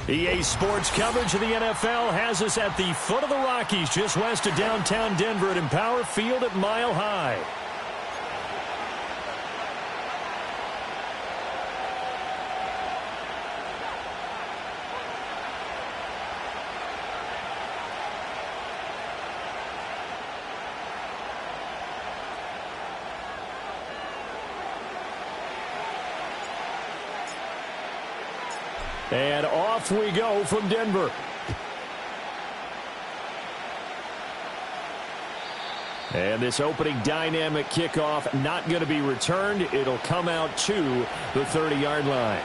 EA Sports coverage of the NFL has us at the foot of the Rockies, just west of downtown Denver at Empower Field at Mile High. And off we go from Denver. And this opening dynamic kickoff not going to be returned. It'll come out to the 30-yard line.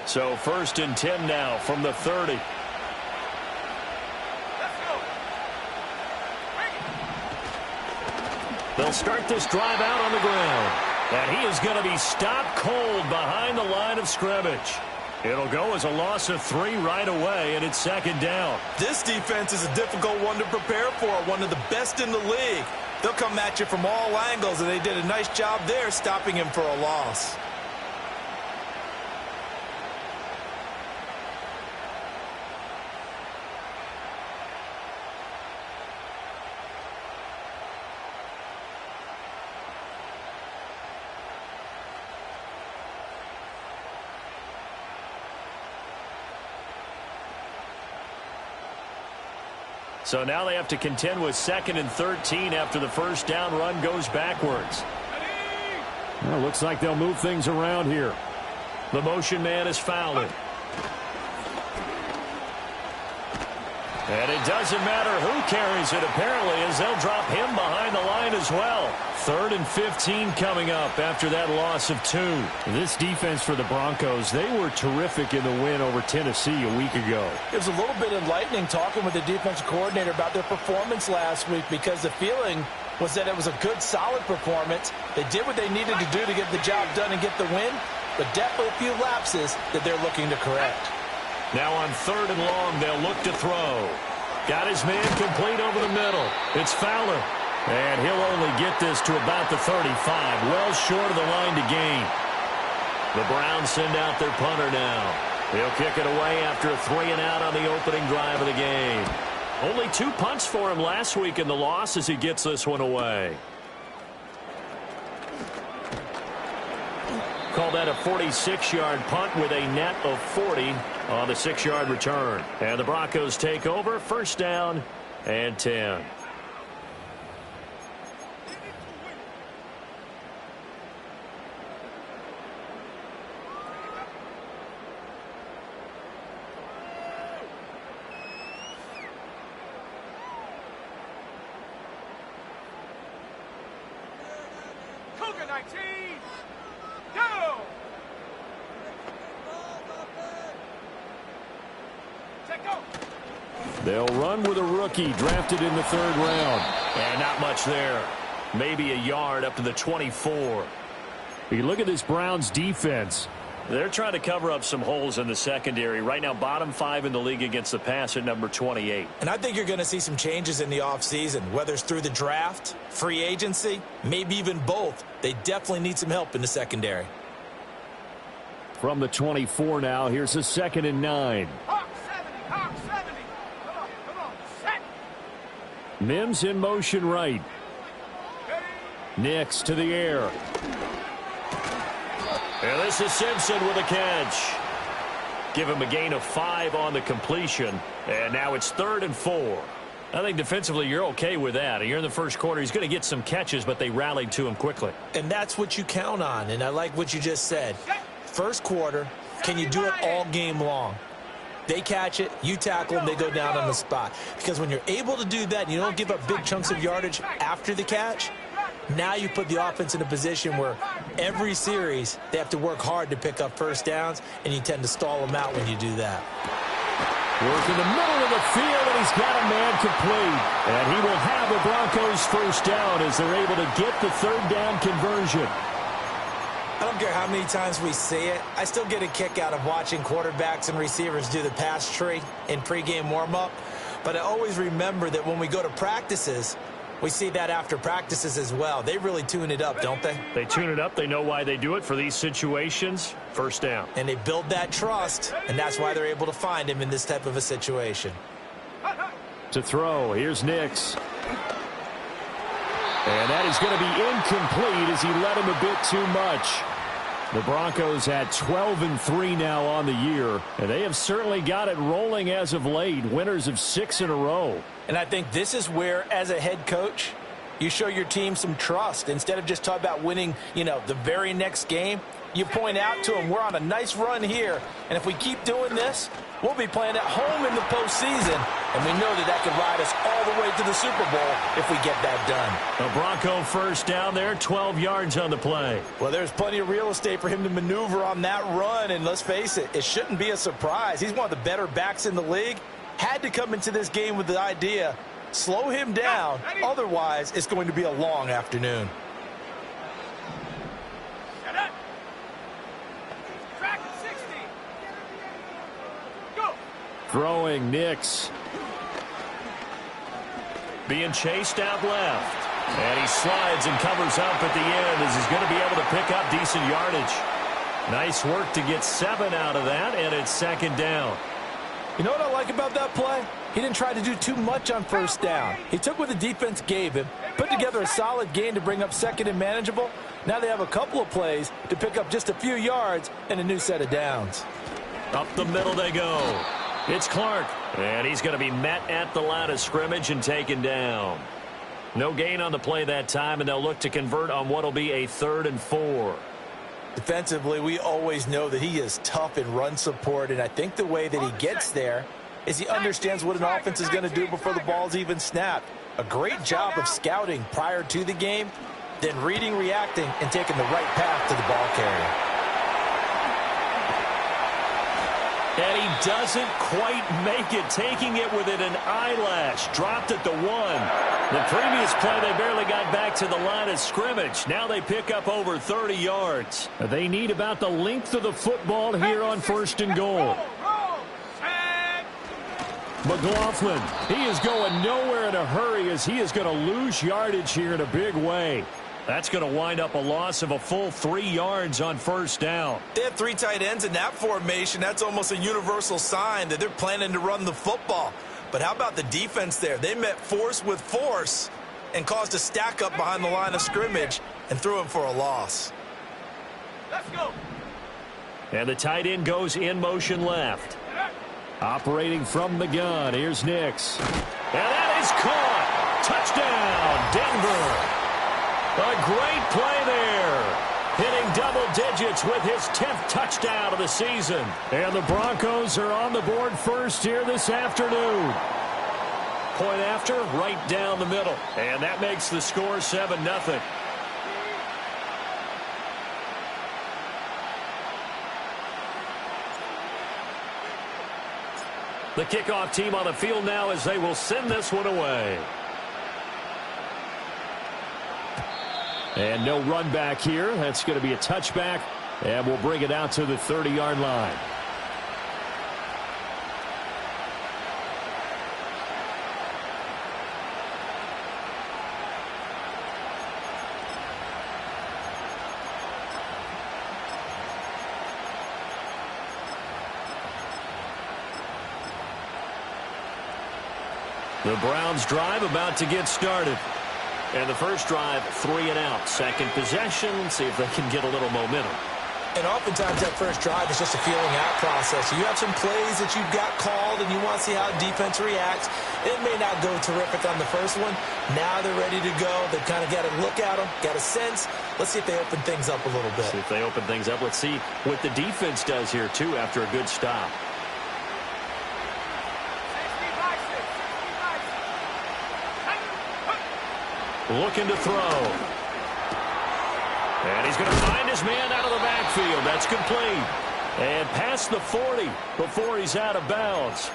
So 1st and 10 now from the 30. Let's go. They'll start this drive out on the ground. And he is going to be stopped cold behind the line of scrimmage. It'll go as a loss of 3 right away, and it's 2nd down. This defense is a difficult one to prepare for, one of the best in the league. They'll come at you from all angles, and they did a nice job there stopping him for a loss. So now they have to contend with 2nd and 13 after the first down run goes backwards. Well, looks like they'll move things around here. The motion man is fouling. And it doesn't matter who carries it, apparently, as they'll drop him behind the line as well. 3rd and 15 coming up after that loss of 2. This defense for the Broncos, they were terrific in the win over Tennessee a week ago. It was a little bit enlightening talking with the defensive coordinator about their performance last week, because the feeling was that it was a good, solid performance. They did what they needed to do to get the job done and get the win, but definitely a few lapses that they're looking to correct. Now on 3rd and long, they'll look to throw. Got his man complete over the middle. It's Fowler. And he'll only get this to about the 35, well short of the line to gain. The Browns send out their punter now. He'll kick it away after a 3-and-out on the opening drive of the game. Only 2 punts for him last week in the loss as he gets this one away. Call that a 46-yard punt with a net of 40 on the 6-yard return. And the Broncos take over, 1st down and 10. Cougar 19. Go! They'll run with a rookie drafted in the 3rd round. And not much there. Maybe a yard up to the 24. You look at this Browns defense. They're trying to cover up some holes in the secondary. Right now, bottom 5 in the league against the pass at number 28. And I think you're going to see some changes in the offseason, whether it's through the draft, free agency, maybe even both. They definitely need some help in the secondary. From the 24 now, here's a 2nd and 9. Hawk 70, Hawk 70. Come on, set. Mims in motion right. Nix to the air. And this is Simpson with a catch. Give him a gain of 5 on the completion. And now it's 3rd and 4. I think defensively you're okay with that. You're in the first quarter. He's going to get some catches, but they rallied to him quickly. And that's what you count on. And I like what you just said. First quarter, can you do it all game long? They catch it, you tackle them, they go down on the spot. Because when you're able to do that and you don't give up big chunks of yardage after the catch, now you put the offense in a position where every series they have to work hard to pick up 1st downs, and you tend to stall them out when you do that. Working the middle of the field, and he's got a man complete. And he will have the Broncos first down as they're able to get the third down conversion. I don't care how many times we see it. I still get a kick out of watching quarterbacks and receivers do the pass tree in pregame warm-up. But I always remember that when we go to practices, we see that after practices as well. They really tune it up, don't they? They tune it up. They know why they do it for these situations. First down. And they build that trust, and that's why they're able to find him in this type of a situation. To throw, here's Nix. And that is going to be incomplete as he led him a bit too much. The Broncos at 12-3 now on the year, and they have certainly got it rolling as of late. Winners of 6 in a row. And I think this is where, as a head coach, you show your team some trust. Instead of just talking about winning, the very next game, you point out to them, we're on a nice run here, and if we keep doing this, we'll be playing at home in the postseason, and we know that can ride us all the way to the Super Bowl if we get that done. A Bronco first down there, 12 yards on the play. Well, there's plenty of real estate for him to maneuver on that run, and let's face it, it shouldn't be a surprise. He's one of the better backs in the league. Had to come into this game with the idea, slow him down, otherwise it's going to be a long afternoon. Throwing Nix. Being chased out left. And he slides and covers up at the end as he's going to be able to pick up decent yardage. Nice work to get 7 out of that, and it's second down. You know what I like about that play? He didn't try to do too much on first down. He took what the defense gave him, put together a solid gain to bring up second and manageable. Now they have a couple of plays to pick up just a few yards and a new set of downs. Up the middle they go. It's Clark, and he's going to be met at the line of scrimmage and taken down. No gain on the play that time, and they'll look to convert on what will be a 3rd and 4. Defensively, we always know that he is tough in run support, and I think the way that he gets there is he understands what an offense is going to do before the ball's even snapped. A great job of scouting prior to the game, then reading, reacting, and taking the right path to the ball carrier. And he doesn't quite make it, taking it within an eyelash. Dropped at the 1. The previous play, they barely got back to the line of scrimmage. Now they pick up over 30 yards. They need about the length of the football here on 1st and goal. McLaughlin, he is going nowhere in a hurry as he is going to lose yardage here in a big way. That's going to wind up a loss of a full 3 yards on first down. They have 3 tight ends in that formation. That's almost a universal sign that they're planning to run the football. But how about the defense there? They met force with force and caused a stack up behind the line of scrimmage and threw him for a loss. Let's go. And the tight end goes in motion left. Operating from the gun, here's Nix. And that is caught. Touchdown, Denver. A great play there. Hitting double digits with his 10th touchdown of the season. And the Broncos are on the board first here this afternoon. Point after, right down the middle. And that makes the score 7-0. The kickoff team on the field now as they will send this one away. And no run back here. That's going to be a touchback. And we'll bring it out to the 30-yard line. The Browns drive about to get started. And the first drive, 3 and out. Second possession, see if they can get a little momentum. And oftentimes that first drive is just a feeling out process. You have some plays that you've got called and you want to see how defense reacts. It may not go terrific on the first one. Now they're ready to go. They've kind of got to look at them, got a sense. Let's see if they open things up a little bit. See if they open things up. Let's see what the defense does here, too, after a good stop. Looking to throw. And he's going to find his man out of the backfield. That's complete. And past the 40 before he's out of bounds.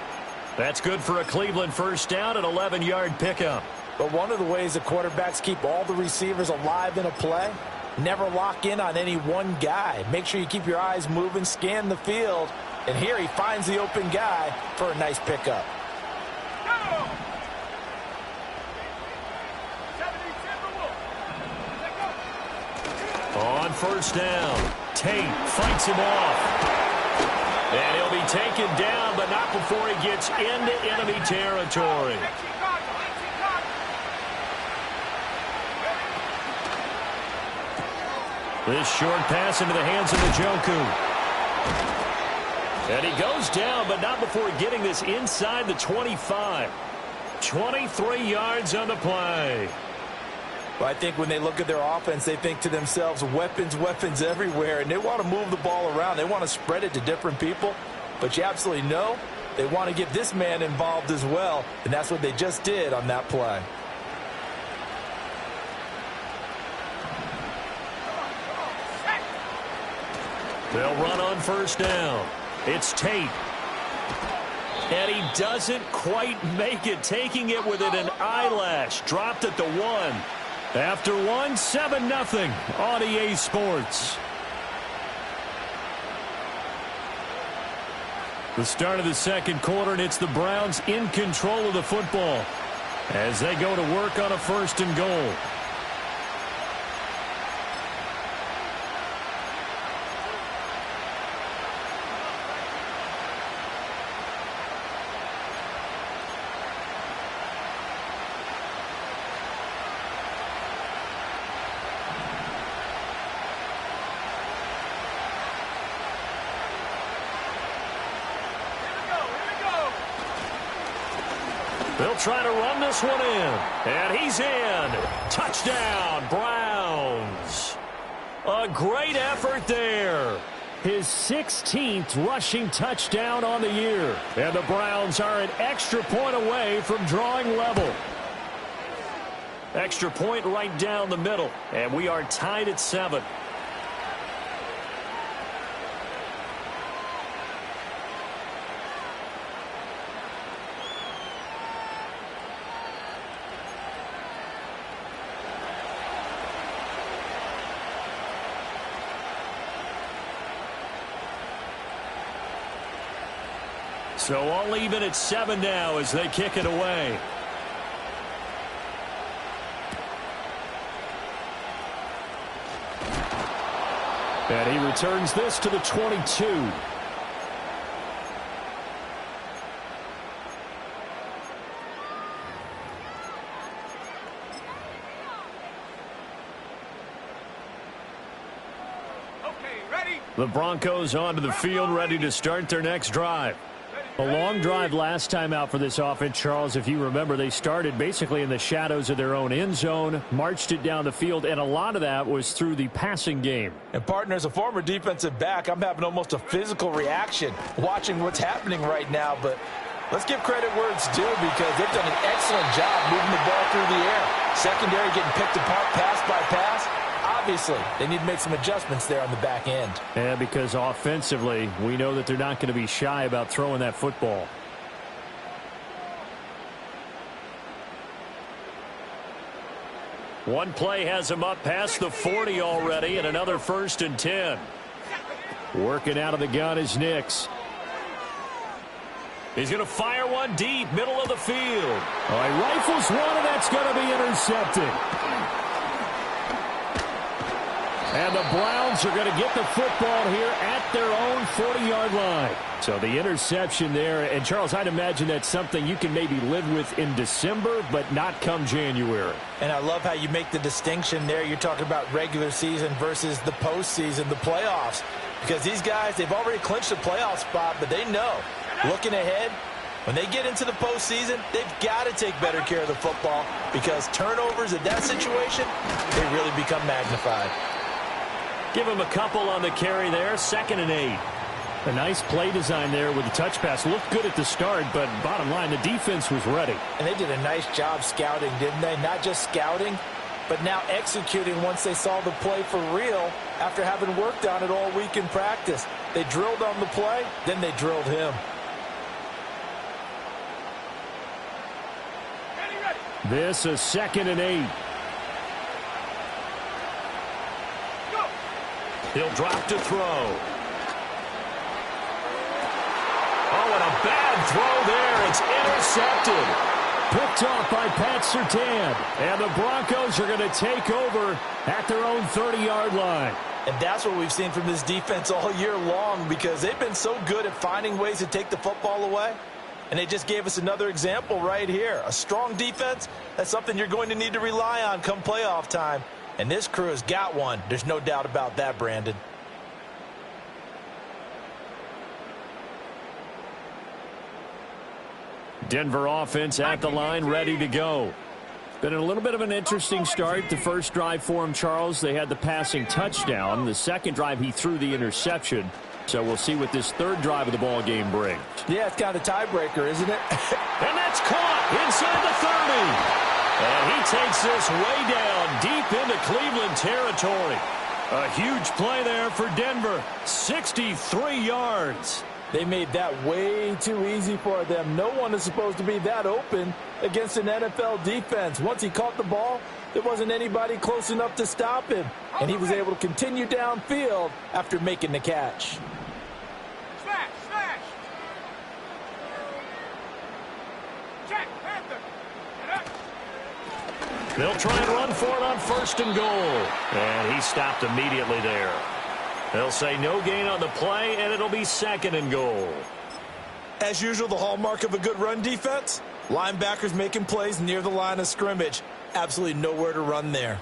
That's good for a Cleveland first down, an 11-yard pickup. But one of the ways the quarterbacks keep all the receivers alive in a play, never lock in on any one guy. Make sure you keep your eyes moving, scan the field, and here he finds the open guy for a nice pickup. On first down, Tate fights him off. And he'll be taken down, but not before he gets into enemy territory. This short pass into the hands of Njoku. And he goes down, but not before getting this inside the 25. 23 yards on the play. Well, I think when they look at their offense, they think to themselves, weapons, weapons everywhere, and they want to move the ball around. They want to spread it to different people, but you absolutely know they want to get this man involved as well, and that's what they just did on that play. They'll run on first down. It's Tate. And he doesn't quite make it, taking it within an eyelash. Dropped at the 1. After 1, 7-0 on EA Sports. The start of the second quarter, and it's the Browns in control of the football as they go to work on a 1st and goal. They'll try to run this one in. And he's in. Touchdown, Browns. A great effort there. His 16th rushing touchdown on the year. And the Browns are an extra point away from drawing level. Extra point right down the middle. And we are tied at 7. So all even at 7 now as they kick it away. And he returns this to the 22. The Broncos onto the field, ready to start their next drive. A long drive last time out for this offense, Charles. If you remember, they started basically in the shadows of their own end zone, marched it down the field, and a lot of that was through the passing game. And, partner, as a former defensive back, I'm having almost a physical reaction watching what's happening right now. But let's give credit where it's due because they've done an excellent job moving the ball through the air. Secondary getting picked apart pass by pass. Obviously, they need to make some adjustments there on the back end. Yeah, because offensively, we know that they're not going to be shy about throwing that football. One play has him up past the 40 already, and another 1st and 10. Working out of the gun is Nix. He's going to fire one deep, middle of the field. Oh, he rifles one, and that's going to be intercepted. And the Browns are going to get the football here at their own 40-yard line. So the interception there. And, Charles, I'd imagine that's something you can maybe live with in December, but not come January. And I love how you make the distinction there. You're talking about regular season versus the postseason, the playoffs. Because these guys, they've already clinched a playoff spot, but they know, looking ahead, when they get into the postseason, they've got to take better care of the football because turnovers in that situation, they really become magnified. Give him a couple on the carry there. 2nd and 8. A nice play design there with the touch pass. Looked good at the start, but bottom line, the defense was ready. And they did a nice job scouting, didn't they? Not just scouting, but now executing once they saw the play for real after having worked on it all week in practice. They drilled on the play, then they drilled him. This is 2nd and 8. He'll drop to throw. Oh, and a bad throw there. It's intercepted. Picked off by Pat Surtain. And the Broncos are going to take over at their own 30-yard line. And that's what we've seen from this defense all year long, because they've been so good at finding ways to take the football away. And they just gave us another example right here. A strong defense, that's something you're going to need to rely on come playoff time. And this crew has got one. There's no doubt about that, Brandon. Denver offense at the line, ready to go. Been a little bit of an interesting start. The first drive for him, Charles, they had the passing touchdown. The second drive, he threw the interception. So we'll see what this third drive of the ball game brings. Yeah, it's kind of a tiebreaker, isn't it? And that's caught inside the 30. And he takes this way down deep into Cleveland territory. A huge play there for Denver. 63 yards. They made that way too easy for them. No one is supposed to be that open against an NFL defense. Once he caught the ball, there wasn't anybody close enough to stop him. And he was able to continue downfield after making the catch. They'll try and run for it on 1st and goal. And he stopped immediately there. They'll say no gain on the play, and it'll be 2nd and goal. As usual, the hallmark of a good run defense, linebackers making plays near the line of scrimmage. Absolutely nowhere to run there.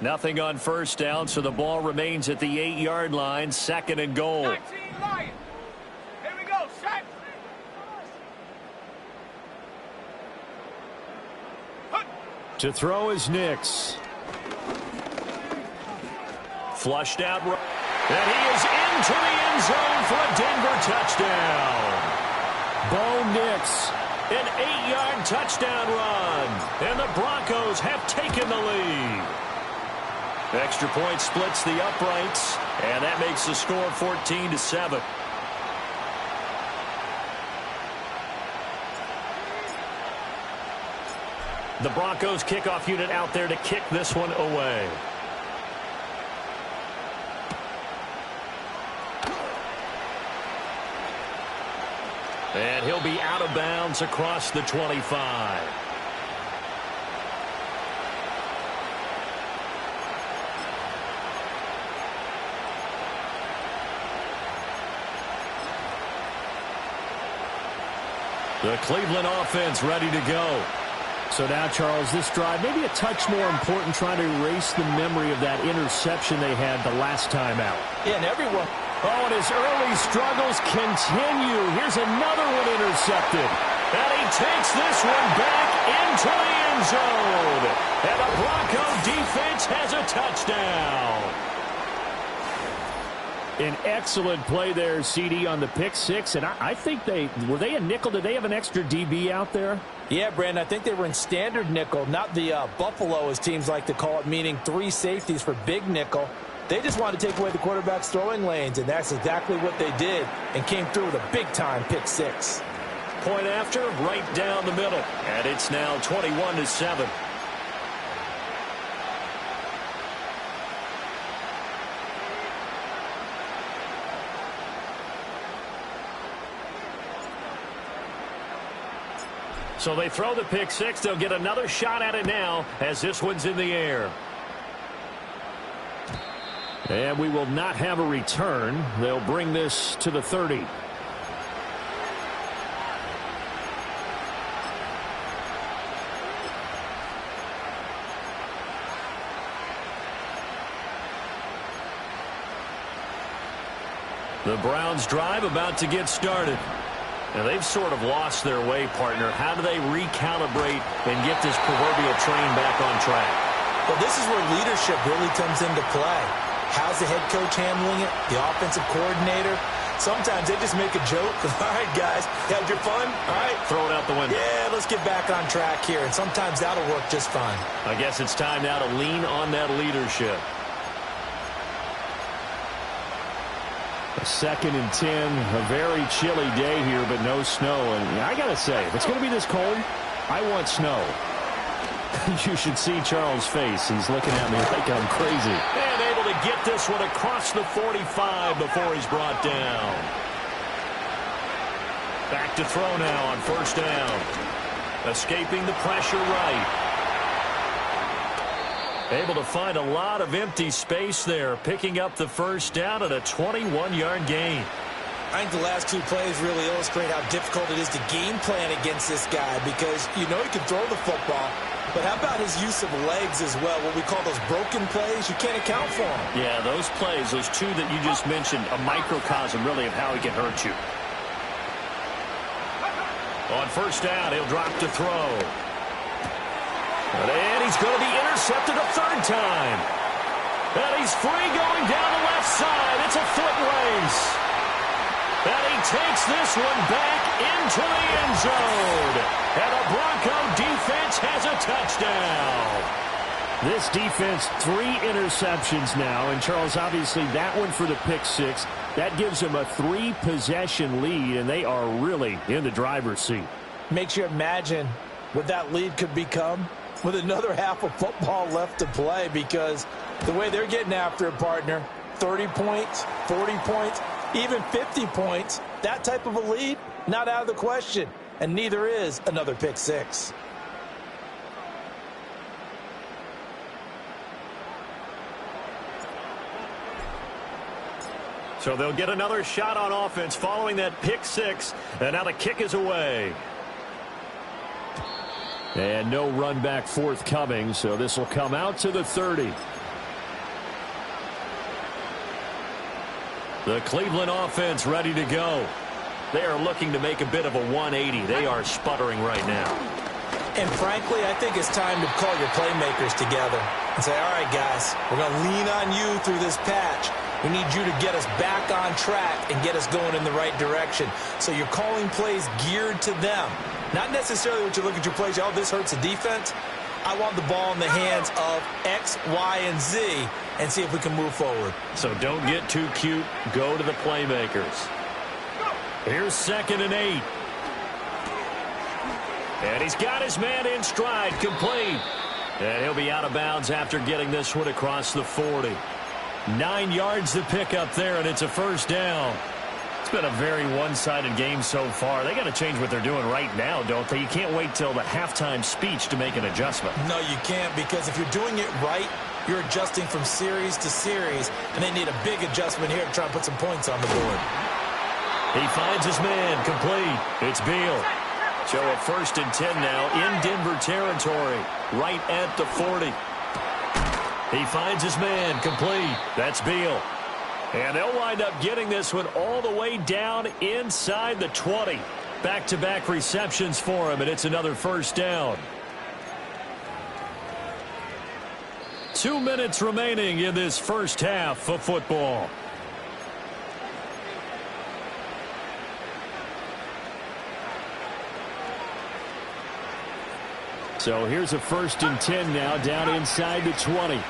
Nothing on 1st down, so the ball remains at the 8-yard line. 2nd and goal. Here we go, set. To throw is Nix. Flushed out. And he is into the end zone for a Denver touchdown. Bo Nix, an 8-yard touchdown run. And the Broncos have taken the lead. Extra point splits the uprights, and that makes the score 14-7. The Broncos kickoff unit out there to kick this one away. And he'll be out of bounds across the 25. The Cleveland offense ready to go. So now, Charles, this drive maybe a touch more important, trying to erase the memory of that interception they had the last time out. Yeah, and everyone. Oh, and his early struggles continue. Here's another one intercepted. And he takes this one back into the end zone. And the Bronco defense has a touchdown. An excellent play there, CD, on the pick six. And I think were they a nickel? Did they have an extra DB out there? Yeah, Brandon, I think they were in standard nickel, not the Buffalo, as teams like to call it, meaning 3 safeties for big nickel. They just wanted to take away the quarterback's throwing lanes, and that's exactly what they did, and came through with a big-time pick six. Point after, right down the middle. And it's now 21-7. So they throw the pick six. They'll get another shot at it now as this one's in the air. And we will not have a return. They'll bring this to the 30. The Browns drive about to get started. And they've sort of lost their way, partner. How do they recalibrate and get this proverbial train back on track? Well, this is where leadership really comes into play. How's the head coach handling it? The offensive coordinator? Sometimes they just make a joke. All right, guys, had your fun? All right. Throw it out the window. Yeah, let's get back on track here, and sometimes that'll work just fine. I guess it's time now to lean on that leadership. A 2nd and 10, a very chilly day here, but no snow. And I got to say, if it's going to be this cold, I want snow. You should see Charles' face. He's looking at me like I'm crazy. And able to get this one across the 45 before he's brought down. Back to throw now on 1st down. Escaping the pressure right. Able to find a lot of empty space there, picking up the 1st down at a 21-yard gain. I think the last 2 plays really illustrate how difficult it is to game plan against this guy because you know he can throw the football, but how about his use of legs as well, what we call those broken plays? You can't account for them. Yeah, those plays, those 2 that you just mentioned, a microcosm really of how he can hurt you. On 1st down, he'll drop to throw. And he's going to be intercepted a 3rd time. And he's free going down the left side. It's a foot race. And he takes this one back into the end zone. And the Bronco defense has a touchdown. This defense, 3 interceptions now. And, Charles, obviously that one for the pick 6. That gives them a 3-possession lead, and they are really in the driver's seat. Makes you imagine what that lead could become with another half of football left to play because the way they're getting after it, partner, 30 points, 40 points, even 50 points, that type of a lead, not out of the question, and neither is another pick 6. So they'll get another shot on offense following that pick 6, and now the kick is away. And no run back forthcoming, so this will come out to the 30. The Cleveland offense ready to go. They are looking to make a bit of a 180. They are sputtering right now. And frankly, I think it's time to call your playmakers together and say, all right, guys, we're going to lean on you through this patch. We need you to get us back on track and get us going in the right direction. So you're calling plays geared to them. Not necessarily what you look at your plays, oh, this hurts the defense. I want the ball in the hands of X, Y, and Z and see if we can move forward. So don't get too cute. Go to the playmakers. Here's 2nd and 8. And he's got his man in stride, complete. And he'll be out of bounds after getting this one across the 40. 9 yards to pick up there, and it's a 1st down. It's been a very one-sided game so far. They got to change what they're doing right now, don't they? You can't wait till the halftime speech to make an adjustment. No, you can't, because if you're doing it right, you're adjusting from series to series, and they need a big adjustment here to try and put some points on the board. He finds his man, complete. It's Ville. So a 1st and 10 now in Denver territory, right at the 40. He finds his man, complete. That's Ville. And they'll wind up getting this one all the way down inside the 20. Back-to-back receptions for him, and it's another 1st down. 2 minutes remaining in this first half of football. So here's a 1st and 10 now down inside the 20.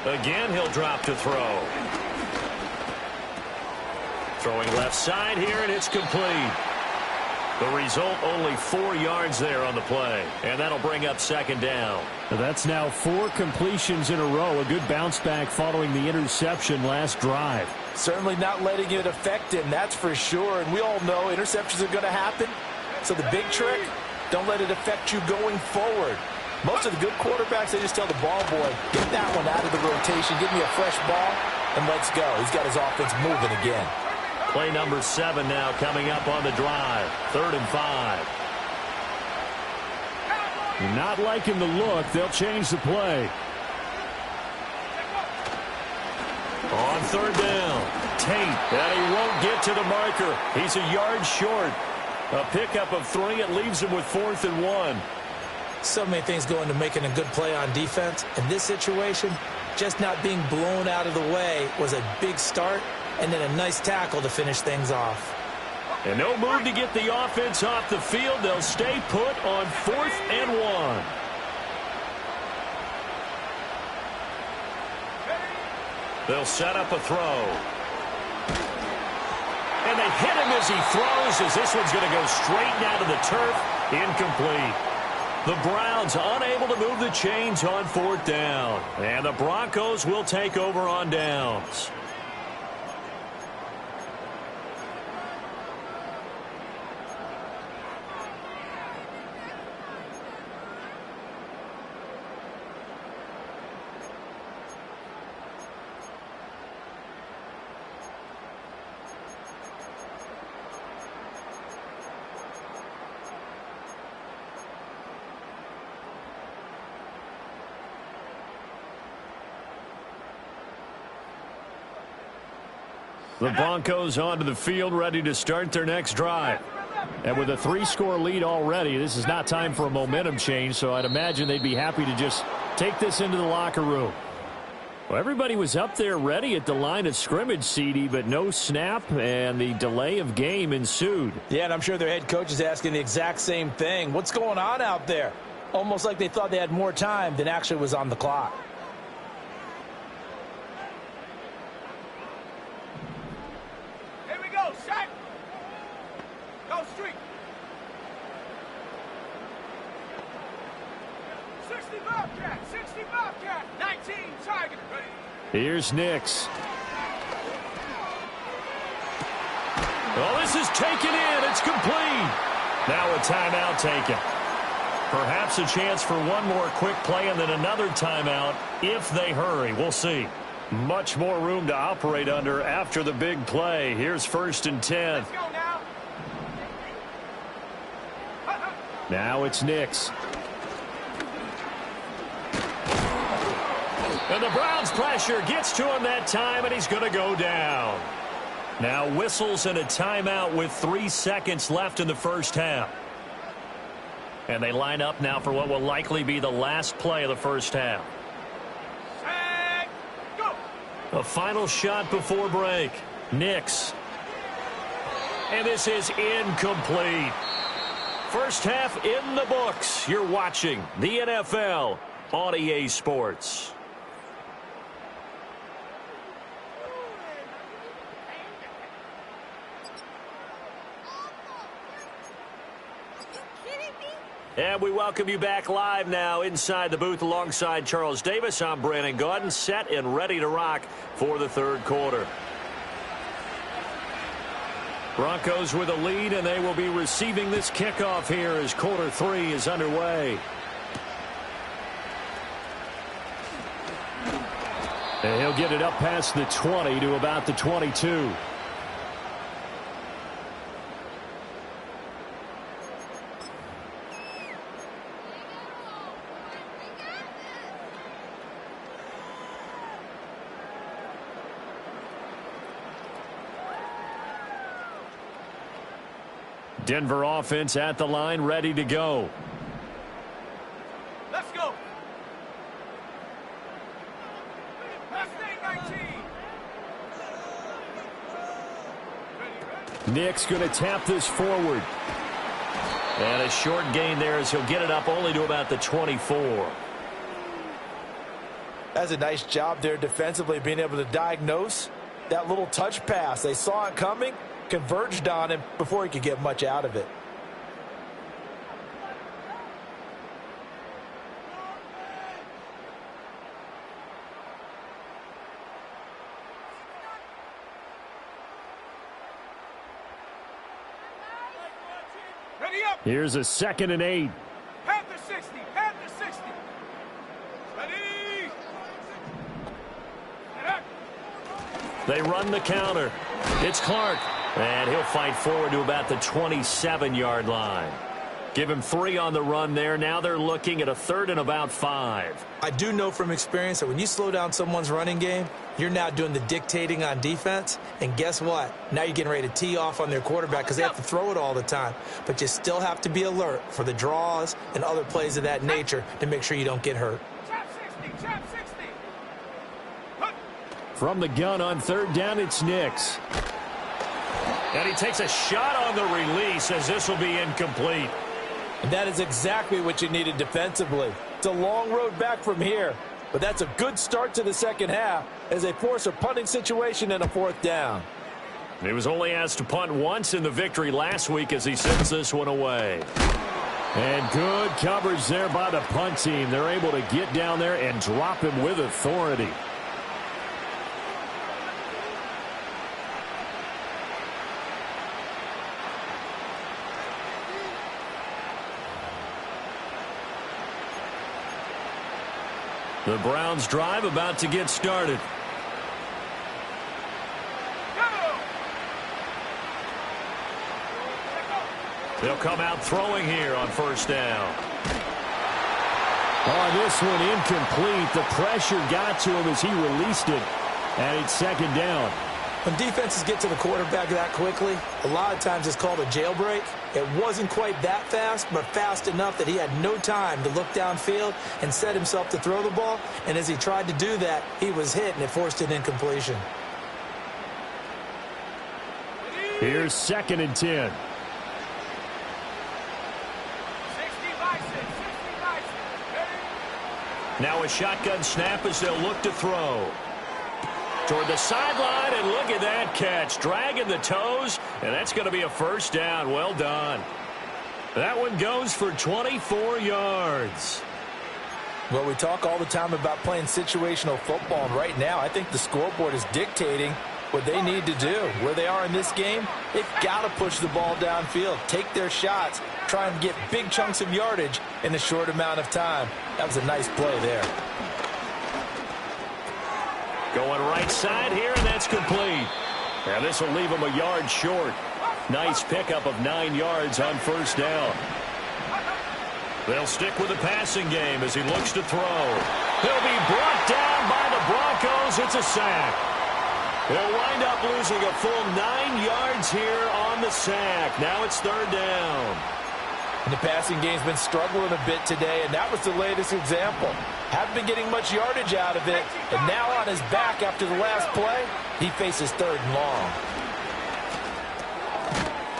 Again, he'll drop to throw. Throwing left side here, and it's complete. The result, only 4 yards there on the play. And that'll bring up 2nd down. That's now 4 completions in a row. A good bounce back following the interception last drive. Certainly not letting it affect him, that's for sure. And we all know interceptions are going to happen. So the big trick, don't let it affect you going forward. Most of the good quarterbacks, they just tell the ball boy, get that one out of the rotation, give me a fresh ball, and let's go. He's got his offense moving again. Play number 7 now coming up on the drive. 3rd and 5. Not liking the look. They'll change the play. On 3rd down, Tate, and he won't get to the marker. He's a yard short. A pickup of 3. It leaves him with 4th and 1. So many things go into making a good play on defense. In this situation, just not being blown out of the way was a big start, and then a nice tackle to finish things off. And no move to get the offense off the field. They'll stay put on 4th and 1. They'll set up a throw. And they hit him as he throws, as this one's going to go straight down to the turf. Incomplete. The Browns unable to move the chains on 4th down. And the Broncos will take over on downs. The Broncos onto the field, ready to start their next drive. And with a 3-score lead already, this is not time for a momentum change, so I'd imagine they'd be happy to just take this into the locker room. Well, everybody was up there ready at the line of scrimmage, CD, but no snap, and the delay of game ensued. Yeah, and I'm sure their head coach is asking the exact same thing. What's going on out there? Almost like they thought they had more time than actually was on the clock. Here's Nix. Oh, this is taken in. It's complete. Now a timeout taken. Perhaps a chance for one more quick play and then another timeout if they hurry. We'll see. Much more room to operate under after the big play. Here's 1st and 10. Let's go now. Now it's Nix. And the Browns pressure gets to him that time, and he's going to go down. Now whistles and a timeout with 3 seconds left in the first half. And they line up now for what will likely be the last play of the first half. Set, go. A final shot before break. Nix. And this is incomplete. First half in the books. You're watching the NFL on EA Sports. And we welcome you back live now inside the booth alongside Charles Davis. I'm Brandon Gaudin, set and ready to rock for the third quarter. Broncos with a lead, and they will be receiving this kickoff here as quarter 3 is underway. And he'll get it up past the 20 to about the 22. Denver offense at the line, ready to go. Let's go. Let's stay 19. Nick's going to tap this forward. And a short gain there as he'll get it up only to about the 24. That's a nice job there defensively, being able to diagnose that little touch pass. They saw it coming, converged on him before he could get much out of it. Ready up. Here's a 2nd and 8. Panther 60. Panther 60. Ready. Get up. They run the counter. It's Clark. And he'll fight forward to about the 27-yard line. Give him 3 on the run there. Now they're looking at a 3rd and about 5. I do know from experience that when you slow down someone's running game, you're now doing the dictating on defense. And guess what? Now you're getting ready to tee off on their quarterback because they have to throw it all the time. But you still have to be alert for the draws and other plays of that nature to make sure you don't get hurt. Chop 60, chop 60. From the gun on 3rd down, it's Nix. And he takes a shot on the release as this will be incomplete. And that is exactly what you needed defensively. It's a long road back from here, but that's a good start to the second half as they force a punting situation and a 4th down. He was only asked to punt once in the victory last week as he sends this one away. And good coverage there by the punt team. They're able to get down there and drop him with authority. The Browns drive about to get started. They'll come out throwing here on 1st down. Oh, this one incomplete. The pressure got to him as he released it. And it's 2nd down. When defenses get to the quarterback that quickly, a lot of times it's called a jailbreak. It wasn't quite that fast, but fast enough that he had no time to look downfield and set himself to throw the ball. And as he tried to do that, he was hit, and it forced an incompletion. Here's 2nd and 10. 60 by 6, 60 by 6. Now a shotgun snap as they'll look to throw. Toward the sideline, and look at that catch. Dragging the toes, and that's going to be a 1st down. Well done. That one goes for 24 yards. Well, we talk all the time about playing situational football, and right now I think the scoreboard is dictating what they need to do. Where they are in this game, they've got to push the ball downfield, take their shots, try and get big chunks of yardage in a short amount of time. That was a nice play there. Going right side here, and that's complete. And this will leave him a yard short. Nice pickup of 9 yards on 1st down. They'll stick with the passing game as he looks to throw. He'll be brought down by the Broncos. It's a sack. They'll wind up losing a full 9 yards here on the sack. Now it's 3rd down. And the passing game's been struggling a bit today, and that was the latest example. Haven't been getting much yardage out of it, and now on his back after the last play, he faces 3rd and long.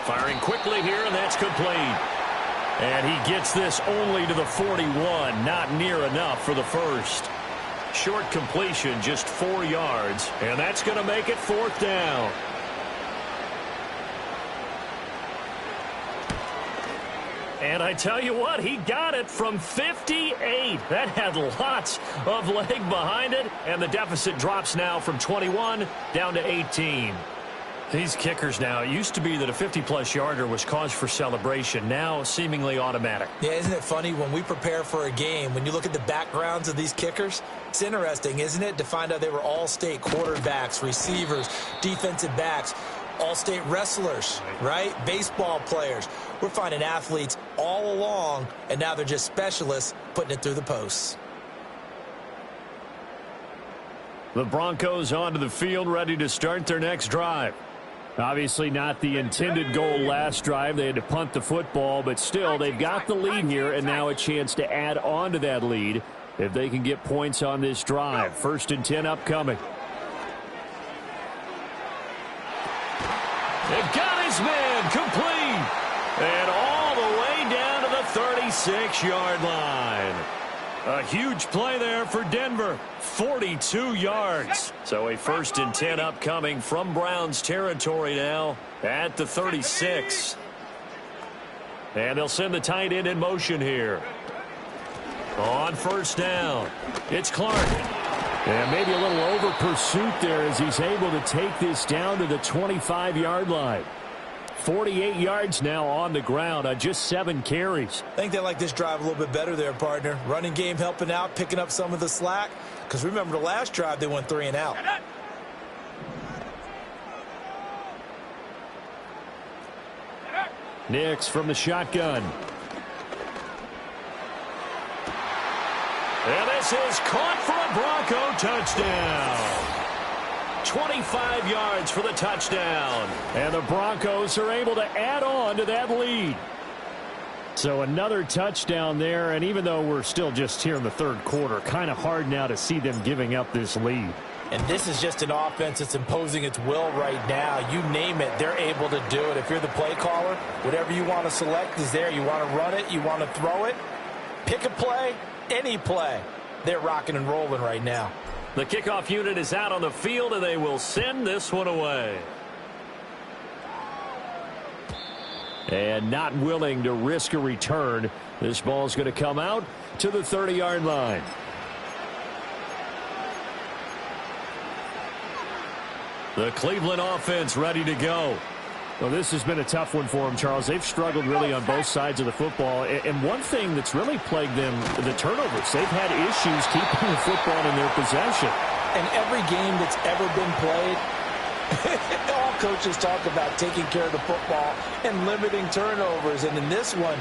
Firing quickly here, and that's complete. And he gets this only to the 41, not near enough for the 1st. Short completion, just 4 yards, and that's going to make it 4th down. And I tell you what, he got it from 58. That had lots of leg behind it, and the deficit drops now from 21 down to 18. These kickers now, it used to be that a 50-plus yarder was cause for celebration. Now, seemingly automatic. Yeah, isn't it funny when we prepare for a game, when you look at the backgrounds of these kickers, it's interesting, isn't it, to find out they were all-state quarterbacks, receivers, defensive backs, all-state wrestlers, right? Baseball players. We're finding athletes all along, and now they're just specialists putting it through the posts. The Broncos onto the field, ready to start their next drive. Obviously not the intended goal last drive. They had to punt the football, but still, they've got the lead here, and now a chance to add on to that lead if they can get points on this drive. 1st and 10 upcoming. They've got his man complete. And all the way down to the 36-yard line. A huge play there for Denver. 42 yards. So a 1st and 10 upcoming from Browns territory now at the 36. And they'll send the tight end in motion here. On 1st down, it's Clark. And maybe a little over pursuit there as he's able to take this down to the 25-yard line. 48 yards now on the ground on just 7 carries. I think they like this drive a little bit better there, partner. Running game helping out, picking up some of the slack. Because remember the last drive, they went 3 and out. Nix from the shotgun. This is caught for a Bronco touchdown. 25 yards for the touchdown. And the Broncos are able to add on to that lead. So another touchdown there, and even though we're still just here in the third quarter, kind of hard now to see them giving up this lead. And this is just an offense that's imposing its will right now. You name it, they're able to do it. If you're the play caller, whatever you want to select is there. You want to run it, you want to throw it, pick a play, any play. They're rocking and rolling right now. The kickoff unit is out on the field, and they will send this one away. And not willing to risk a return. This ball's going to come out to the 30-yard line. The Cleveland offense ready to go. Well, this has been a tough one for them, Charles. They've struggled really on both sides of the football. And one thing that's really plagued them, the turnovers. They've had issues keeping the football in their possession. And every game that's ever been played, all coaches talk about taking care of the football and limiting turnovers. And in this one,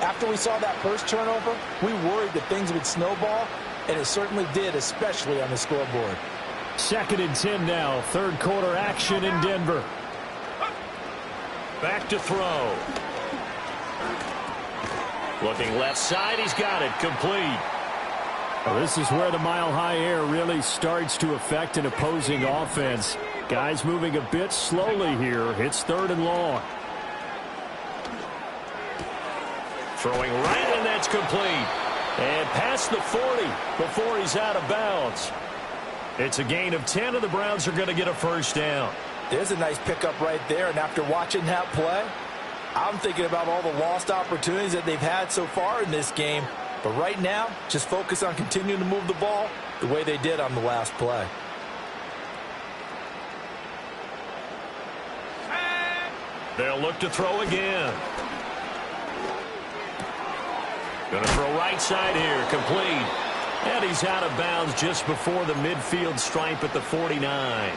after we saw that first turnover, we worried that things would snowball, and it certainly did, especially on the scoreboard. 2nd and 10 now. Third quarter action in Denver. Back to throw. Looking left side, he's got it, complete. Well, this is where the mile-high air really starts to affect an opposing offense. Guys moving a bit slowly here. It's 3rd and long. Throwing right, and that's complete. And past the 40 before he's out of bounds. It's a gain of 10, and the Browns are going to get a first down. There's a nice pickup right there, and after watching that play, I'm thinking about all the lost opportunities that they've had so far in this game. But right now, just focus on continuing to move the ball the way they did on the last play. They'll look to throw again. Going to throw right side here, complete. And he's out of bounds just before the midfield stripe at the 49.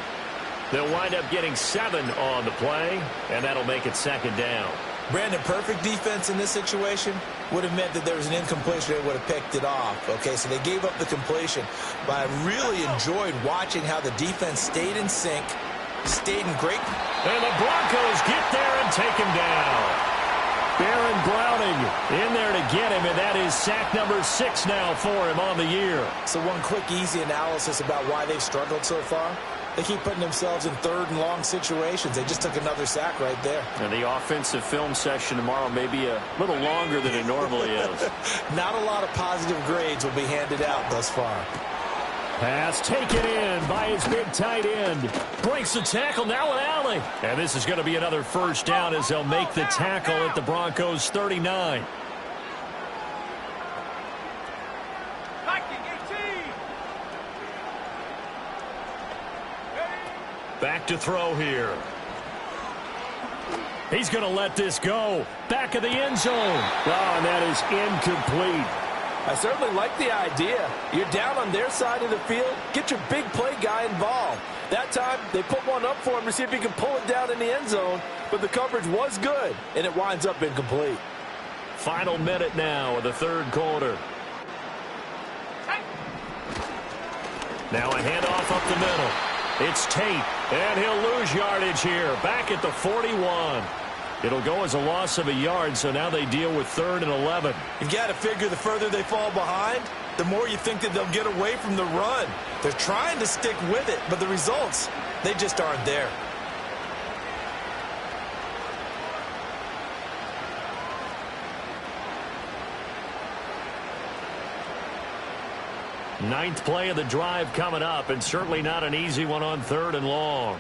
They'll wind up getting 7 on the play, and that'll make it 2nd down. Brandon, perfect defense in this situation would have meant that there was an incompletion. They would have picked it off. Okay, so they gave up the completion. But I really enjoyed watching how the defense stayed in sync, stayed in great. And the Broncos get there and take him down. Baron Browning in there to get him, and that is sack number 6 now for him on the year. So one quick, easy analysis about why they've struggled so far. They keep putting themselves in 3rd and long situations. They just took another sack right there. And the offensive film session tomorrow may be a little longer than it normally is. Not a lot of positive grades will be handed out thus far. Pass taken in by his big tight end. Breaks the tackle, now an alley. And this is going to be another first down as they'll make the tackle at the Broncos 39. Back to throw here. He's going to let this go. Back of the end zone. Oh, and that is incomplete. I certainly like the idea. You're down on their side of the field. Get your big play guy involved. That time, they put one up for him to see if he can pull it down in the end zone. But the coverage was good, and it winds up incomplete. Final minute now of the third quarter. Now a handoff up the middle. It's Tate, and he'll lose yardage here. Back at the 41. It'll go as a loss of a yard, so now they deal with 3rd and 11. You've got to figure the further they fall behind, the more you think that they'll get away from the run. They're trying to stick with it, but the results, they just aren't there. Ninth play of the drive coming up, and certainly not an easy one on 3rd and long.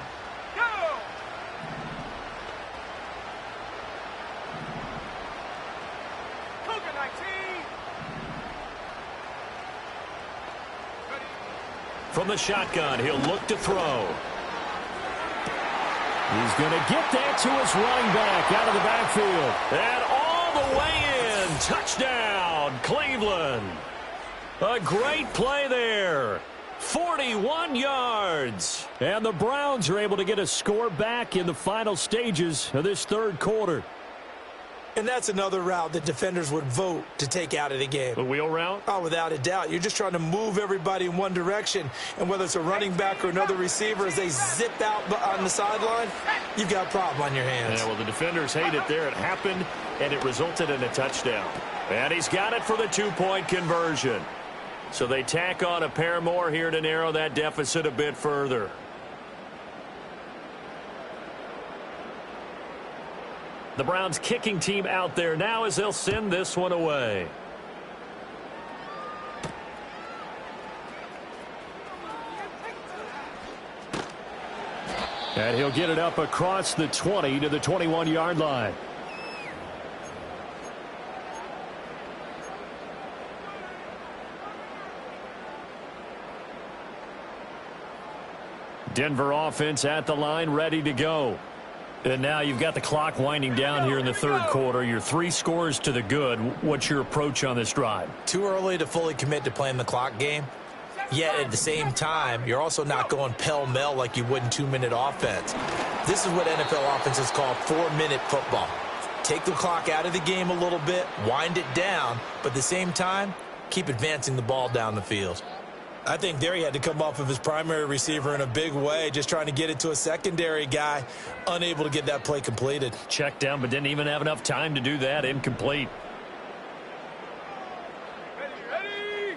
From the shotgun, he'll look to throw. He's going to get that to his running back out of the backfield. And all the way in. Touchdown, Cleveland. A great play there. 41 yards. And the Browns are able to get a score back in the final stages of this third quarter. And that's another route that defenders would vote to take out of the game. The wheel route? Oh, without a doubt. You're just trying to move everybody in one direction. And whether it's a running back or another receiver, as they zip out on the sideline, you've got a problem on your hands. Yeah, well, the defenders hate it there. It happened, and it resulted in a touchdown. And he's got it for the two-point conversion. So they tack on a pair more here to narrow that deficit a bit further. The Browns kicking team out there now as they'll send this one away. And he'll get it up across the 20 to the 21-yard line. Denver offense at the line, ready to go. And now you've got the clock winding down here in the third quarter. You're 3 scores to the good. What's your approach on this drive? Too early to fully commit to playing the clock game. Yet at the same time, you're also not going pell-mell like you would in 2-minute offense. This is what NFL offenses call 4-minute football. Take the clock out of the game a little bit, wind it down, but at the same time, keep advancing the ball down the field. I think there he had to come off of his primary receiver in a big way, just trying to get it to a secondary guy, unable to get that play completed. Checked down, but didn't even have enough time to do that. Incomplete. Ready.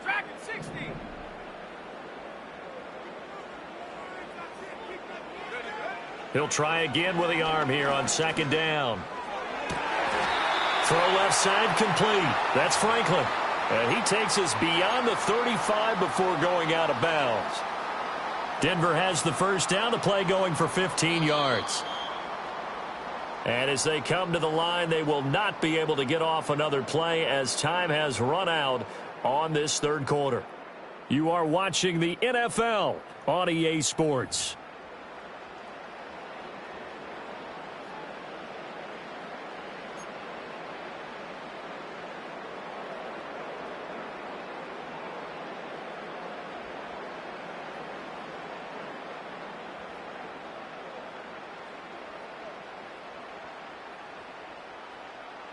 Track at 60. He'll try again with the arm here on second down. Throw left side complete. That's Franklin. And he takes us beyond the 35 before going out of bounds. Denver has the first down. The play going for 15 yards. And as they come to the line, they will not be able to get off another play as time has run out on this third quarter. You are watching the NFL on EA Sports.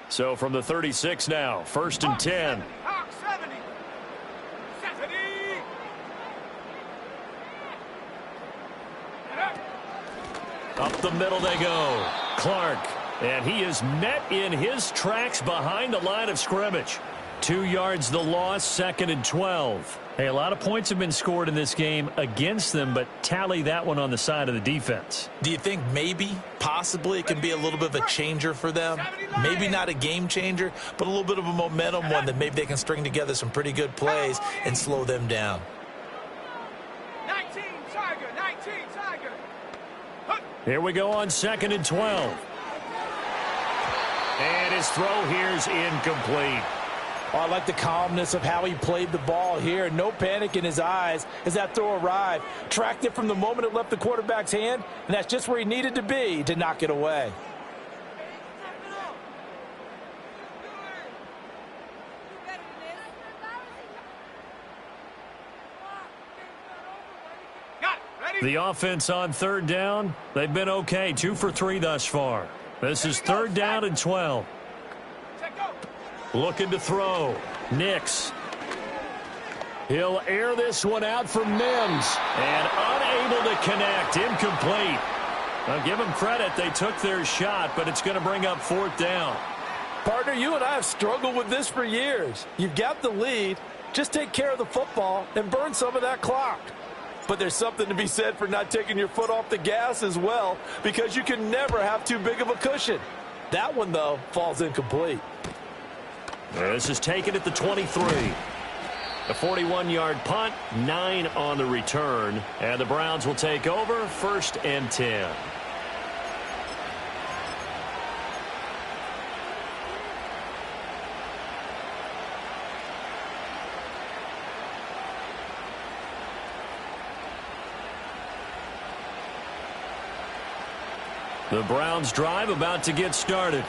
So from the 36 now, 1st and 10. Hawk 70. 70. Up the middle they go. Clark. And he is met in his tracks behind the line of scrimmage. 2 yards the loss, 2nd and 12. Hey, a lot of points have been scored in this game against them, but tally that one on the side of the defense. Do you think maybe, possibly, it can be a little bit of a changer for them? Maybe not a game changer, but a little bit of a momentum one that maybe they can string together some pretty good plays and slow them down. 19 Tiger. 19 Tiger. Here we go on 2nd and 12. And his throw here's incomplete. Oh, I like the calmness of how he played the ball here. No panic in his eyes as that throw arrived. Tracked it from the moment it left the quarterback's hand, and that's just where he needed to be to knock it away. The offense on 3rd down, they've been okay. 2 for 3 thus far. This is 3rd down and 12. Looking to throw. Nix. He'll air this one out for Mims. And unable to connect. Incomplete. I'll give them credit. They took their shot, but it's going to bring up 4th down. Partner, you and I have struggled with this for years. You've got the lead. Just take care of the football and burn some of that clock. But there's something to be said for not taking your foot off the gas as well, because you can never have too big of a cushion. That one, though, falls incomplete. This is taken at the 23. A 41-yard punt, 9 on the return. And the Browns will take over, 1st and 10. The Browns drive about to get started.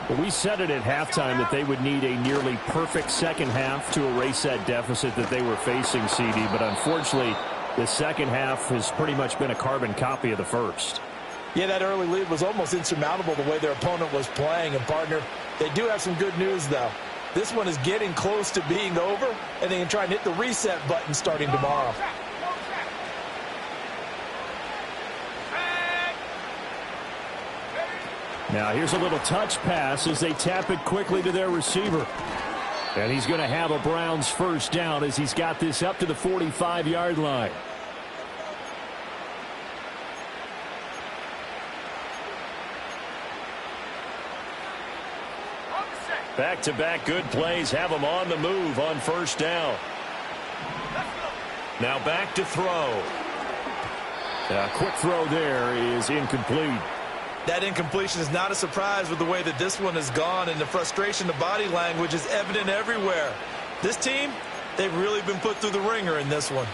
Well, we said it at halftime that they would need a nearly perfect second half to erase that deficit that they were facing, CD. But unfortunately, the second half has pretty much been a carbon copy of the first. Yeah, that early lead was almost insurmountable the way their opponent was playing. And, partner, they do have some good news, though. This one is getting close to being over, and they can try and hit the reset button starting tomorrow. Now here's a little touch pass as they tap it quickly to their receiver. And he's going to have a Browns first down as he's got this up to the 45-yard line. Back-to-back good plays have them on the move on first down. Now back to throw. A quick throw there is incomplete. That incompletion is not a surprise with the way that this one has gone, and the frustration, the body language is evident everywhere. This team, they've really been put through the ringer in this one.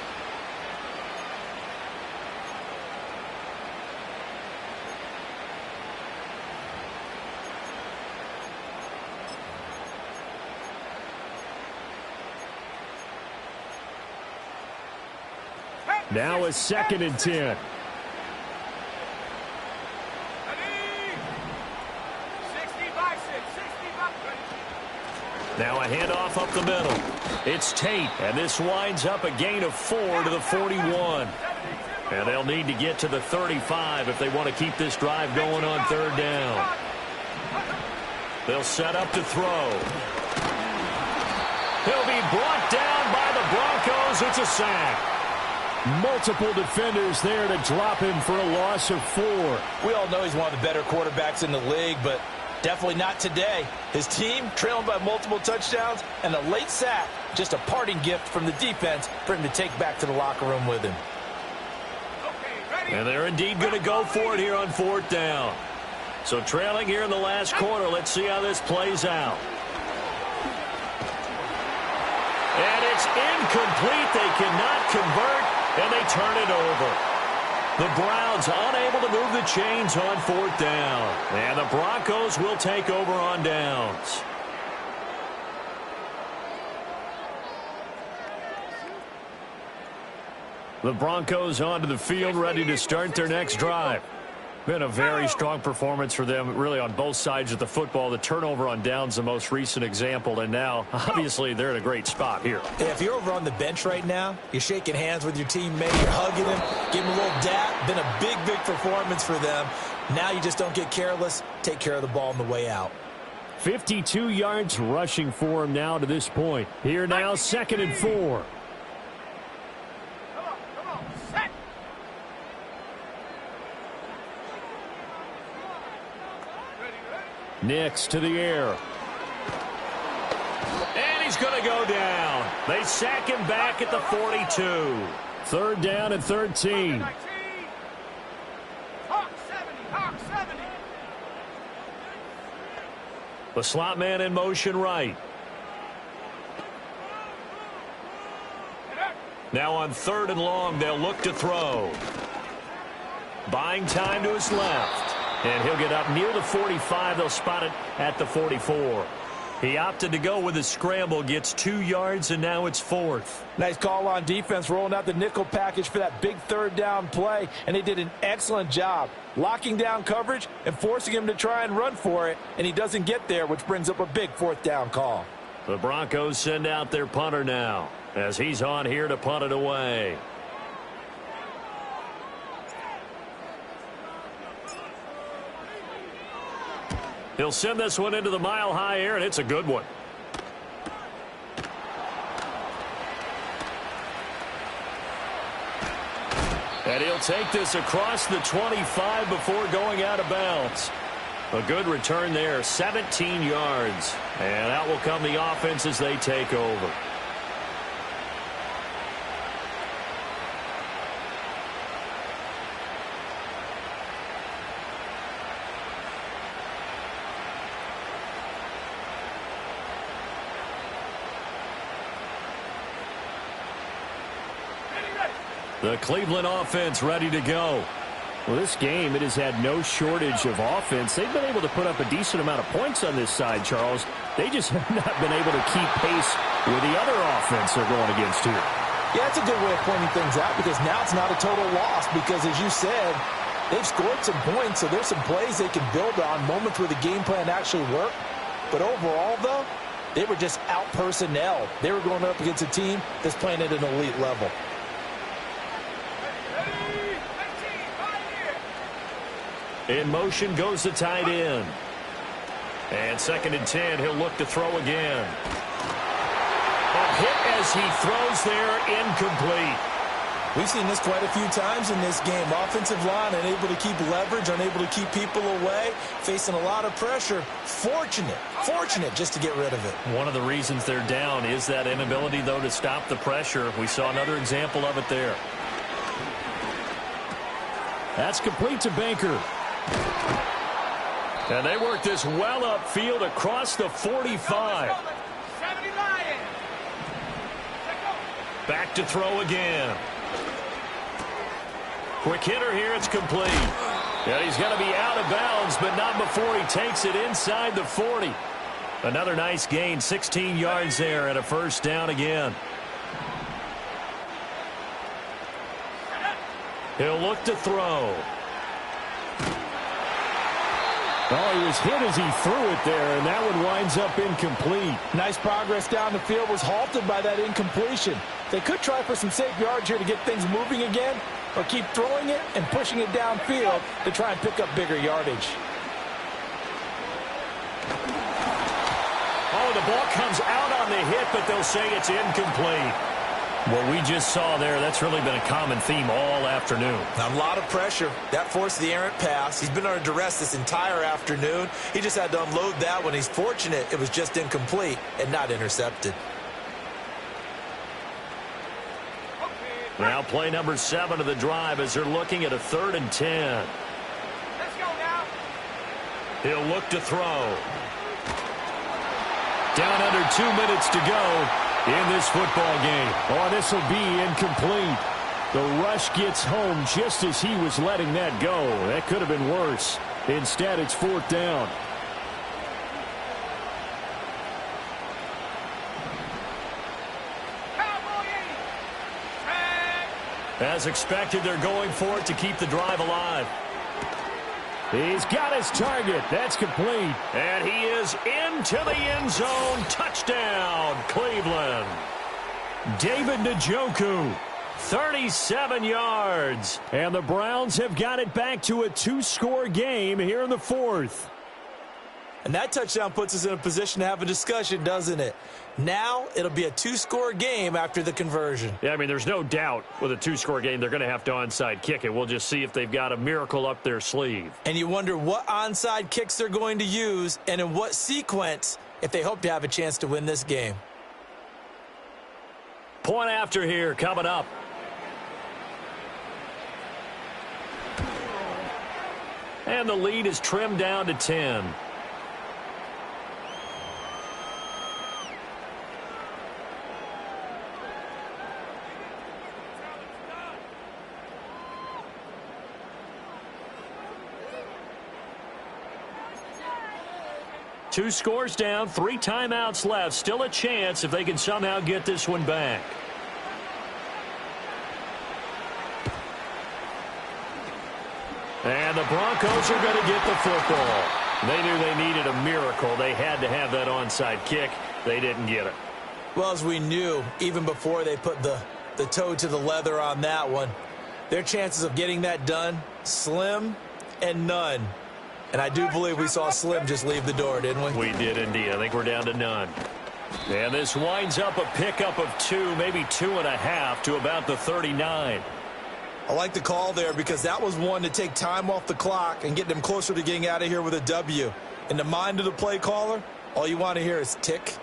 Now a 2nd and 10. Now a handoff up the middle. It's Tate, and this winds up a gain of 4 to the 41. And they'll need to get to the 35 if they want to keep this drive going on 3rd down. They'll set up to throw. He'll be brought down by the Broncos. It's a sack. Multiple defenders there to drop him for a loss of 4. We all know he's one of the better quarterbacks in the league, but definitely not today. His team trailing by multiple touchdowns and a late sack. Just a parting gift from the defense for him to take back to the locker room with him. And they're indeed going to go for it here on 4th down. So trailing here in the last quarter. Let's see how this plays out. And it's incomplete. They cannot convert, and they turn it over. The Browns unable to move the chains on 4th down. And the Broncos will take over on downs. The Broncos onto the field, ready to start their next drive. Been a very strong performance for them, really, on both sides of the football. The turnover on downs, the most recent example, and now, obviously, they're in a great spot here. Yeah, if you're over on the bench right now, you're shaking hands with your teammate, you're hugging him, giving him a little dap. Been a big, big performance for them. Now you just don't get careless. Take care of the ball on the way out. 52 yards rushing for him now to this point. Here now, 2nd and 4. Nix to the air. And he's going to go down. They sack him back at the 42. 3rd down and 13. The slot man in motion right. Now on 3rd and long, they'll look to throw. Buying time to his left. And he'll get up near the 45. They'll spot it at the 44. He opted to go with a scramble, gets 2 yards, and now it's 4th. Nice call on defense, rolling out the nickel package for that big 3rd down play, and they did an excellent job locking down coverage and forcing him to try and run for it, and he doesn't get there, which brings up a big 4th down call. The Broncos send out their punter now as he's on here to punt it away. He'll send this one into the mile-high air, and it's a good one. And he'll take this across the 25 before going out of bounds. A good return there, 17 yards. And out will come the offense as they take over. The Cleveland offense ready to go. Well, this game, it has had no shortage of offense. They've been able to put up a decent amount of points on this side, Charles. They just have not been able to keep pace with the other offense they're going against here. Yeah, that's a good way of pointing things out, because now it's not a total loss, because as you said, They've scored some points, so there's some plays they can build on, moments where the game plan actually worked. But overall, though, they were just out-personnel. They were going up against a team that's playing at an elite level. In motion goes the tight end. And 2nd and 10, he'll look to throw again. A hit as he throws there, incomplete. We've seen this quite a few times in this game. Offensive line unable to keep leverage, unable to keep people away, facing a lot of pressure. Fortunate just to get rid of it. One of the reasons they're down is that inability, though, to stop the pressure. We saw another example of it there. That's complete to Baker. And they work this well upfield across the 45. Back to throw again. Quick hitter here, it's complete. And he's going to be out of bounds, but not before he takes it inside the 40. Another nice gain, 16 yards there and a first down again. He'll look to throw. Oh, he was hit as he threw it there, and that one winds up incomplete. Nice progress down the field, was halted by that incompletion. They could try for some safe yards here to get things moving again, or keep throwing it and pushing it downfield to try and pick up bigger yardage. Oh, the ball comes out on the hit, but they'll say it's incomplete. What we just saw there, that's really been a common theme all afternoon. A lot of pressure. That forced the errant pass. He's been under duress this entire afternoon. He just had to unload that one. He's fortunate it was just incomplete and not intercepted. Now play number 7 of the drive as they're looking at a 3rd and 10. Let's go now. He'll look to throw. Down under 2 minutes to go in this football game. Oh, this will be incomplete. The rush gets home just as he was letting that go. That could have been worse. Instead, it's 4th down. As expected, they're going for it to keep the drive alive. He's got his target. That's complete. And he is into the end zone. Touchdown, Cleveland. David Njoku, 37 yards. And the Browns have got it back to a 2-score game here in the 4th. And that touchdown puts us in a position to have a discussion, doesn't it? Now it'll be a 2-score game after the conversion. Yeah, I mean, there's no doubt with a 2-score game they're going to have to onside kick it. We'll just see if they've got a miracle up their sleeve. And you wonder what onside kicks they're going to use and in what sequence if they hope to have a chance to win this game. Point after here coming up. And the lead is trimmed down to 10. Two scores down, 3 timeouts left. Still a chance if they can somehow get this one back. And the Broncos are going to get the football. They knew they needed a miracle. They had to have that onside kick. They didn't get it. Well, as we knew, even before they put the toe to the leather on that one, their chances of getting that done, slim and none. And I do believe we saw Slim just leave the door, didn't we? We did indeed. I think we're down to none. And this winds up a pickup of 2, maybe 2.5 to about the 39. I like the call there because that was one to take time off the clock and get them closer to getting out of here with a W. In the mind of the play caller, all you want to hear is tick,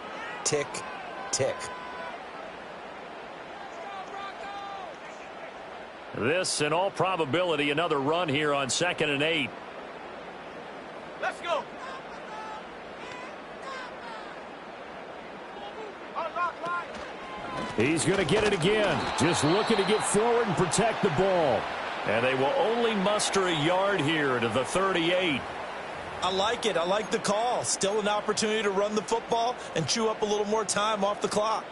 tick, tick. This, in all probability, another run here on 2nd and 8. Let's go. He's going to get it again. Just looking to get forward and protect the ball. And they will only muster a yard here to the 38. I like it. I like the call. Still an opportunity to run the football and chew up a little more time off the clock.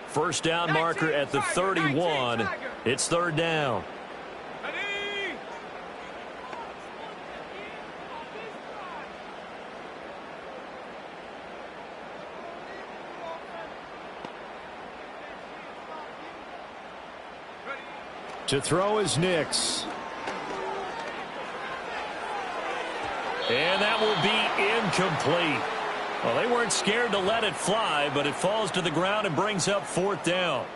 First down marker at the 31. It's third down. Ready? To throw is Nix. And that will be incomplete. Well, they weren't scared to let it fly, but it falls to the ground and brings up fourth down.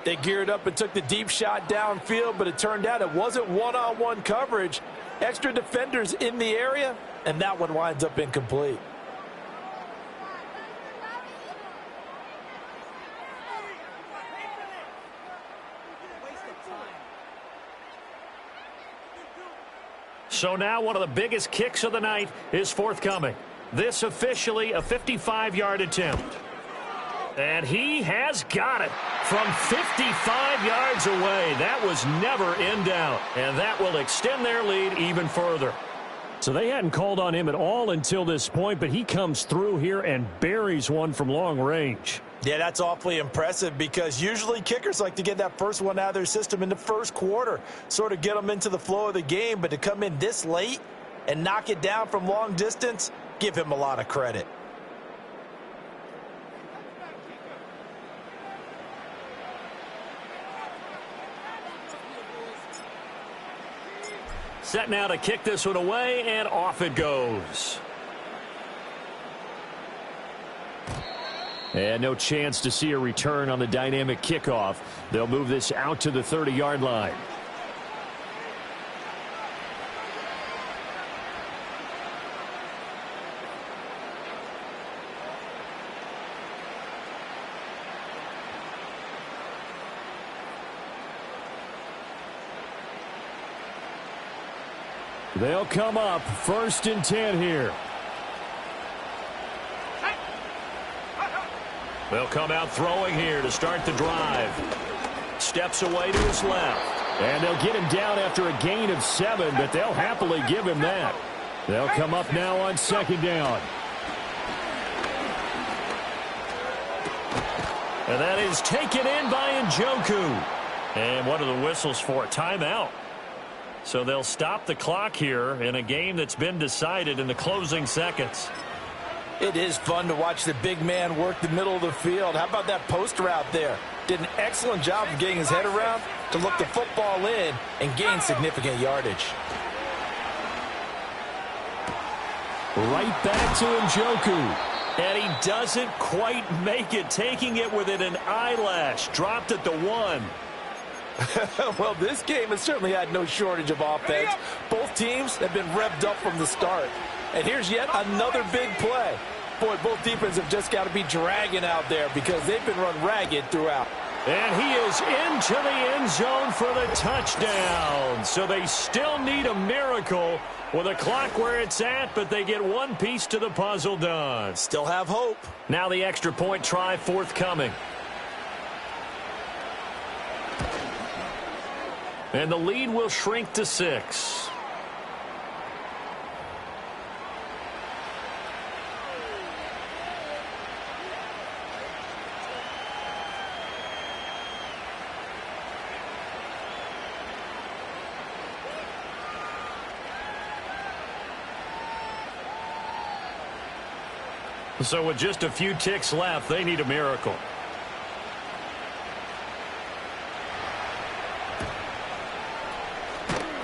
They geared up and took the deep shot downfield, but it turned out it wasn't one-on-one coverage. Extra defenders in the area, and that one winds up incomplete. So now one of the biggest kicks of the night is forthcoming. This officially a 55-yard attempt. And he has got it from 55 yards away. That was never in doubt. And that will extend their lead even further. So they hadn't called on him at all until this point, but he comes through here and buries one from long range. Yeah, that's awfully impressive because usually kickers like to get that first one out of their system in the first quarter, sort of get them into the flow of the game, but to come in this late and knock it down from long distance, give him a lot of credit. Set now to kick this one away, and off it goes. And no chance to see a return on the dynamic kickoff. They'll move this out to the 30-yard line. They'll come up 1st and 10 here. They'll come out throwing here to start the drive. Steps away to his left. And they'll get him down after a gain of 7, but they'll happily give him that. They'll come up now on 2nd down. And that is taken in by Njoku. And what are the whistles for? Timeout. So they'll stop the clock here in a game that's been decided in the closing seconds. It is fun to watch the big man work the middle of the field. How about that post route there? Did an excellent job of getting his head around to look the football in and gain significant yardage. Right back to Njoku. And he doesn't quite make it, taking it within an eyelash. Dropped at the 1. Well, this game has certainly had no shortage of offense. Both teams have been revved up from the start. And here's yet another big play. Boy, both defenses have just got to be dragging out there because they've been run ragged throughout. And he is into the end zone for the touchdown. So they still need a miracle with a clock where it's at, but they get one piece to the puzzle done. Still have hope. Now the extra point try forthcoming. And the lead will shrink to 6. So with just a few ticks left, they need a miracle.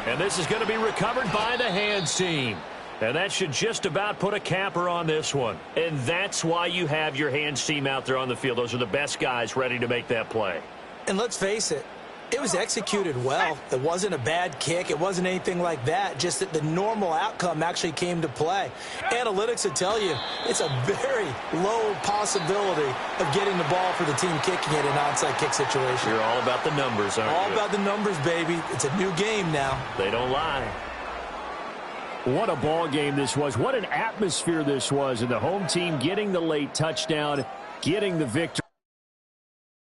And this is going to be recovered by the hands team. And that should just about put a capper on this one. And that's why you have your hands team out there on the field. Those are the best guys ready to make that play. And let's face it, it was executed well. It wasn't a bad kick. It wasn't anything like that. Just that the normal outcome actually came to play. Analytics will tell you it's a very low possibility of getting the ball for the team kicking it in an onside kick situation. You're all about the numbers, aren't you? All about the numbers, baby. It's a new game now. They don't lie. What a ball game this was. What an atmosphere this was. And the home team getting the late touchdown, getting the victory.